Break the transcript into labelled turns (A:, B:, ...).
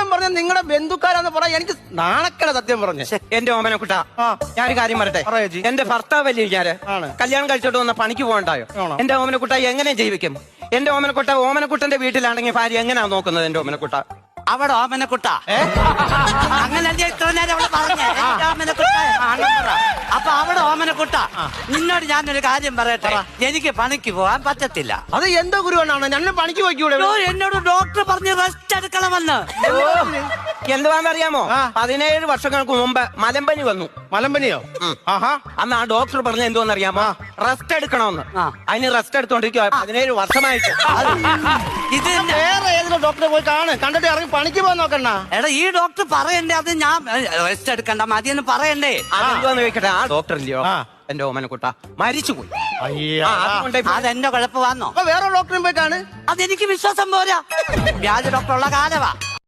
A: എന്നും പറഞ്ഞ നിങ്ങളുടെ ബന്ധുക്കാരാന്ന് പറയാൻ എനിക്ക് നാണക്കല സത്യം പറഞ്ഞ.
B: എന്റെ ഓമനക്കുട്ട, ഞാനൊരു കാര്യം പറയട്ടെ. എന്റെ ഭർത്താവല്ലേ ഞാന് കല്യാണം കഴിച്ചോട്ട് വന്ന പണിക്ക് പോകണ്ടായോ? എന്റെ ഓമനക്കുട്ട എങ്ങനെ ജീവിക്കും? എന്റെ ഓമനക്കുട്ട, ഓമനക്കുട്ടന്റെ വീട്ടിലാണെങ്കിൽ ഭാര്യ എങ്ങനെയാ നോക്കുന്നത്? എന്റെ ഓമനക്കുട്ട
C: അവിടെ ഓമനക്കുട്ട അങ്ങനെ ഇത്ര നേരം അവിടെ പറഞ്ഞേ ഓമനക്കുട്ട. അപ്പൊ അവിടെ ഓമനക്കുട്ട, നിന്നോട് ഞാനൊരു കാര്യം പറയട്ടെ. എനിക്ക് പണിക്ക് പോകാൻ പറ്റത്തില്ല.
A: അത് എന്തോ ഗുരുവാണ്? ഞാൻ പണിക്ക് പോയിക്കൂടെ?
C: എന്നോട് ഡോക്ടർ പറഞ്ഞ് റെസ്റ്റ് എടുക്കണമെന്ന്.
B: എന്തുവാന്നറിയാമോ? 17 വർഷങ്ങൾക്ക് മുമ്പ് മലമ്പനി വന്നു.
A: മലമ്പനിയോ?
B: അന്ന് ആ ഡോക്ടർ പറഞ്ഞ എന്തോന്നറിയാമോ? റെസ്റ്റ് എടുക്കണമെന്ന്. അതിന് റെസ്റ്റ് എടുത്തോണ്ടിരിക്കുക 17 വർഷമായിട്ട്.
C: ഇത്
A: വേറെ ഏതെങ്കിലും ഡോക്ടറെ പോയി കണ്ടിട്ട് ഇറങ്ങി പണിക്ക് പോകാൻ നോക്കണ്ട.
C: എടാ, ഈ ഡോക്ടർ പറയണ്ടേ? അത് ഞാൻ റെസ്റ്റ് എടുക്കണ്ട മതിയെന്ന് പറയണ്ടേ?
B: അതെന്തോന്ന് ചോദിക്കട്ടെ, ആ ഡോക്ടർ ഇല്ലയോ എന്റെ ഓമനക്കുട്ട മരിച്ചുപോയി.
C: അതെന്റെ കുഴപ്പമാണോ?
A: അപ്പൊ വേറെ ഡോക്ടറും പോയി കാണ്.
C: അതെനിക്ക് വിശ്വാസം പോരാ. വ്യാജ ഡോക്ടറുള്ള കാലവാ.